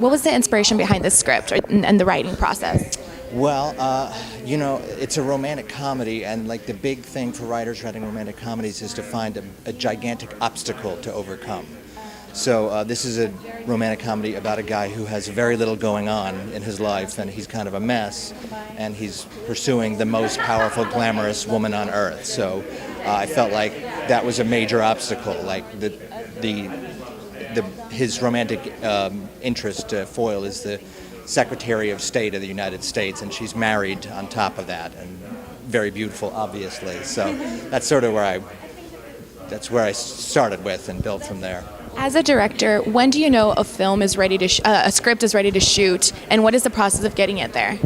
What was the inspiration behind this script and the writing process? Well, it's a romantic comedy, and like the big thing for writers writing romantic comedies is to find a gigantic obstacle to overcome. So this is a romantic comedy about a guy who has very little going on in his life, and he's kind of a mess, and he's pursuing the most powerful, glamorous woman on earth. So I felt like that was a major obstacle, like his romantic interest foil is the Secretary of State of the United States, and she's married on top of that, and very beautiful, obviously. So that's sort of where I started with and built from there. As a director, when do you know a film is ready to a script is ready to shoot, and what is the process of getting it there?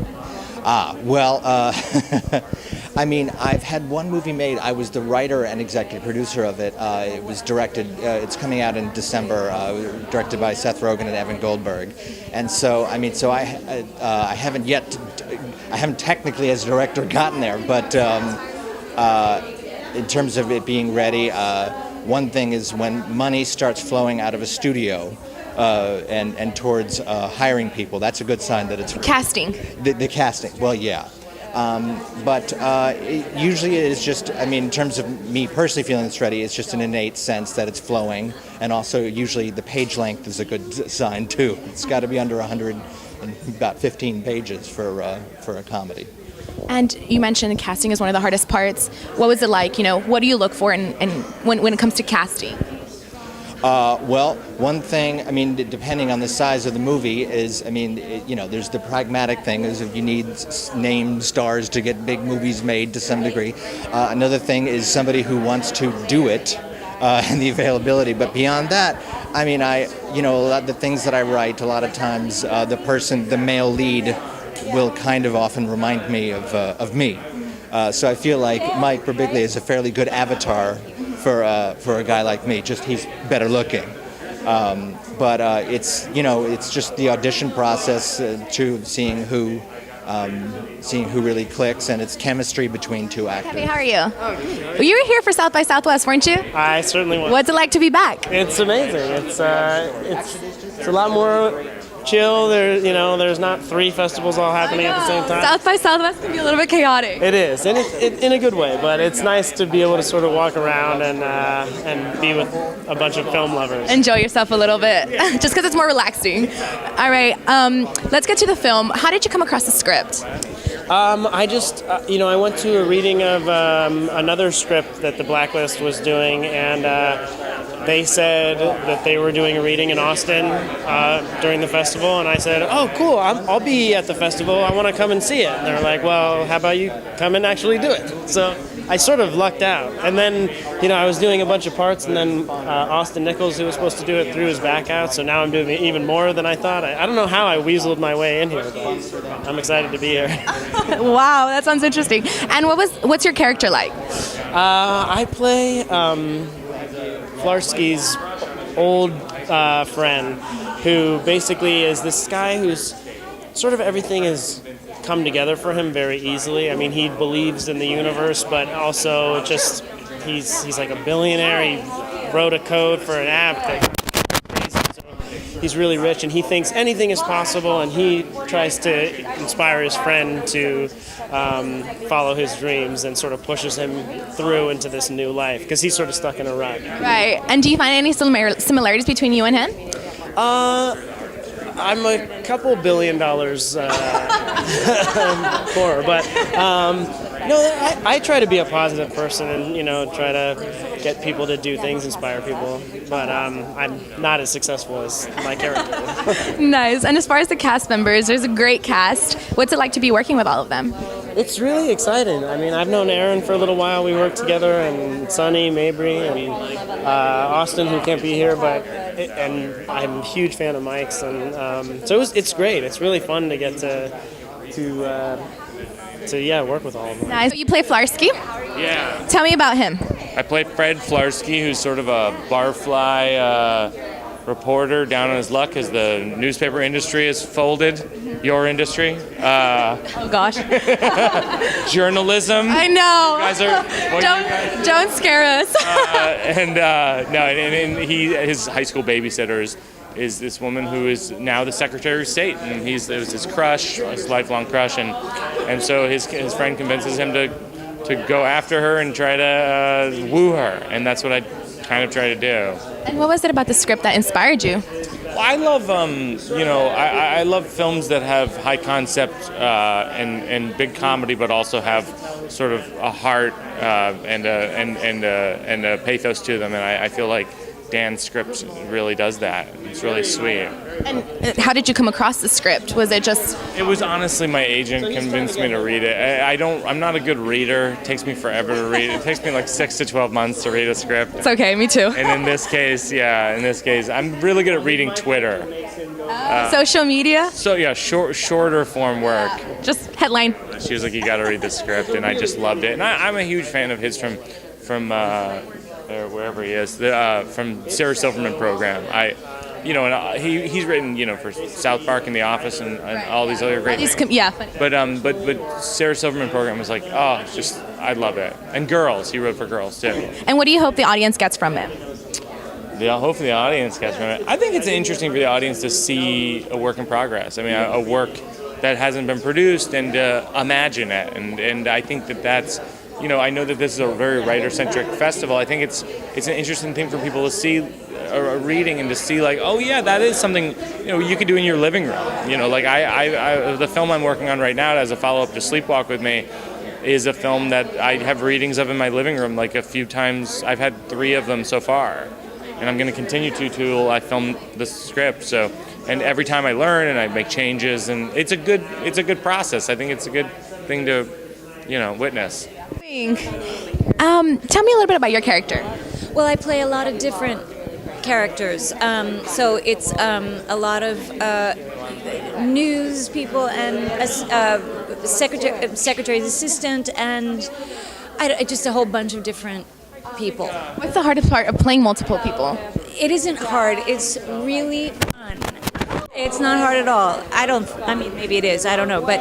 I mean, I've had one movie made. I was the writer and executive producer of it. It was directed. It's coming out in December. Directed by Seth Rogen and Evan Goldberg. And so, I haven't yet. I haven't technically, as a director, gotten there. But in terms of it being ready, one thing is when money starts flowing out of a studio and towards hiring people. That's a good sign that it's casting. The casting. Well, yeah. But usually it is just, in terms of me personally feeling it's ready, it's just an innate sense that it's flowing. And also usually the page length is a good sign too. It's got to be under 100 and about 15 pages for a comedy. And you mentioned casting is one of the hardest parts. What was it like? What do you look for when it comes to casting? Well, one thing, depending on the size of the movie is, there's the pragmatic thing is if you need named stars to get big movies made to some degree. Another thing is somebody who wants to do it and the availability. But beyond that, a lot of the things that I write, a lot of times the male lead will kind of often remind me of me. So I feel like Mike Birbiglia is a fairly good avatar for a guy like me. Just he's better looking. But it's just the audition process to seeing who really clicks, and it's chemistry between two actors. Hey, how are you? Well, you were here for South by Southwest, weren't you? I certainly was. What's it like to be back? It's amazing. It's a lot more chill. There's not 3 festivals all happening at the same time. South by Southwest can be a little bit chaotic. It is, and it in a good way. But it's nice to be able to sort of walk around and be with a bunch of film lovers. Enjoy yourself a little bit, just because it's more relaxing. All right, let's get to the film. How did you come across the script? I went to a reading of another script that the Blacklist was doing, and they said that they were doing a reading in Austin during the festival, and I said, "Oh, cool! I'll be at the festival. I want to come and see it." And they're like, "Well, how about you come and actually do it?" So I sort of lucked out, and then I was doing a bunch of parts, and then Austin Nichols, who was supposed to do it, threw his back out. So now I'm doing even more than I thought. I don't know how I weaseled my way in here, but I'm excited to be here. Wow, that sounds interesting. And what's your character like? I play Flarsky's old friend, who basically is this guy who's sort of everything has come together for him very easily. He believes in the universe, but also just he's like a billionaire. He wrote a code for an app that he's really rich, and he thinks anything is possible, and he tries to inspire his friend to follow his dreams and sort of pushes him through into this new life because he's sort of stuck in a rut. Right. And do you find any similarities between you and him? I'm a couple $1 billion poorer, but I try to be a positive person and try to get people to do things, inspire people, but I'm not as successful as my character. Nice. And as far as the cast members, there's a great cast. What's it like to be working with all of them? It's really exciting. I've known Aaron for a little while. We worked together, and Sonny, Mabry, and Austin, who can't be here, and I'm a huge fan of Mike's, and so it's great. It's really fun to get to work with all of them. Nice. You play Flarsky? Yeah. Tell me about him. I play Fred Flarsky, who's sort of a barfly reporter down on his luck as the newspaper industry has folded. Your industry. Oh gosh. Journalism. I know. You guys are. Don't scare us. And his high school babysitter is is this woman who is now the Secretary of State, and it was his crush, his lifelong crush, and so his friend convinces him to go after her and try to woo her, and that's what I kind of try to do. And what was it about the script that inspired you? Well, I love, I love films that have high concept and big comedy, but also have sort of a heart and a pathos to them, and I feel like Dan's script really does that. It's really sweet. And how did you come across the script? Was it just... It was honestly my agent convinced me to read it. I'm not a good reader. It takes me forever to read. It takes me like 6 to 12 months to read a script. It's okay, me too. And in this case, I'm really good at reading Twitter. Social media? So yeah, shorter form work. Just headline. She was like, you got to read this script, and I just loved it. And I'm a huge fan of his from or wherever he is, from Sarah Silverman program. He's written, for South Park and The Office and all these other great things. Funny. But Sarah Silverman program was like, I love it. And Girls, he wrote for Girls too. And what do you hope the audience gets from it? Hopefully the audience gets from it. I think it's interesting for the audience to see a work in progress. I mean, a work that hasn't been produced and imagine it. And I think that's, I know that this is a very writer-centric festival. I think it's an interesting thing for people to see a reading and to see like, oh yeah, that is something you could do in your living room. Like the film I'm working on right now as a follow-up to Sleepwalk with Me is a film that I have readings of in my living room like a few times. I've had 3 of them so far, and I'm going to continue to till I film the script. So, and every time I learn and I make changes, and it's a good process. I think it's a good thing to witness. Tell me a little bit about your character. Well, I play a lot of different characters. So it's a lot of news people and secretary's assistant and just a whole bunch of different people. What's the hardest part of playing multiple people? It isn't hard. It's really fun. It's not hard at all. Maybe it is. I don't know. But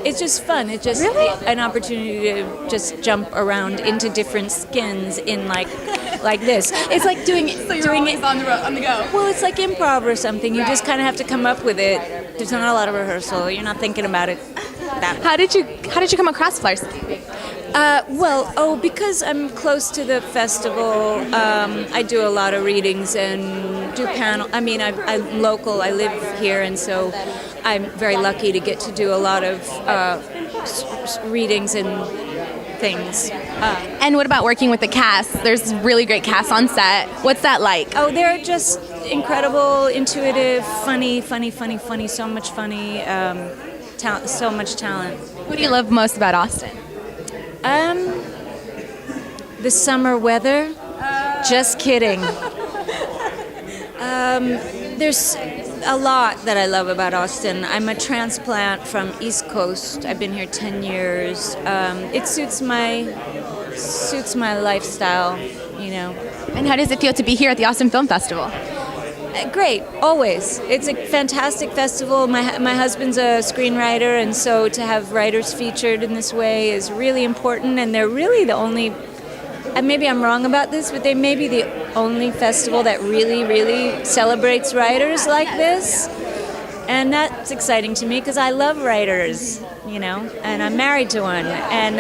it's just fun. It's just an opportunity to just jump around into different skins in like this. It's like doing it on the go. Well, it's like improv or something. You just kind of have to come up with it. There's not a lot of rehearsal. You're not thinking about it that much. How did you come across Flarsky? Because I'm close to the festival, I do a lot of readings and do panel. I'm local. I live here, and so I'm very lucky to get to do a lot of readings and things. And what about working with the cast? There's really great cast on set. What's that like? Oh, they're just incredible, intuitive, funny, so much funny, so much talent. What do you love most about Austin? The summer weather. Just kidding. There's a lot that I love about Austin. I'm a transplant from East Coast. I've been here 10 years. It suits my lifestyle, And how does it feel to be here at the Austin Film Festival? Great, always. It's a fantastic festival. My husband's a screenwriter, and so to have writers featured in this way is really important, and they're really the only, and maybe I'm wrong about this, but they may be the only festival that really, really celebrates writers like this. And that's exciting to me because I love writers, and I'm married to one, and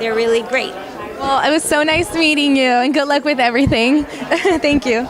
they're really great. Well, it was so nice meeting you, and good luck with everything. Thank you.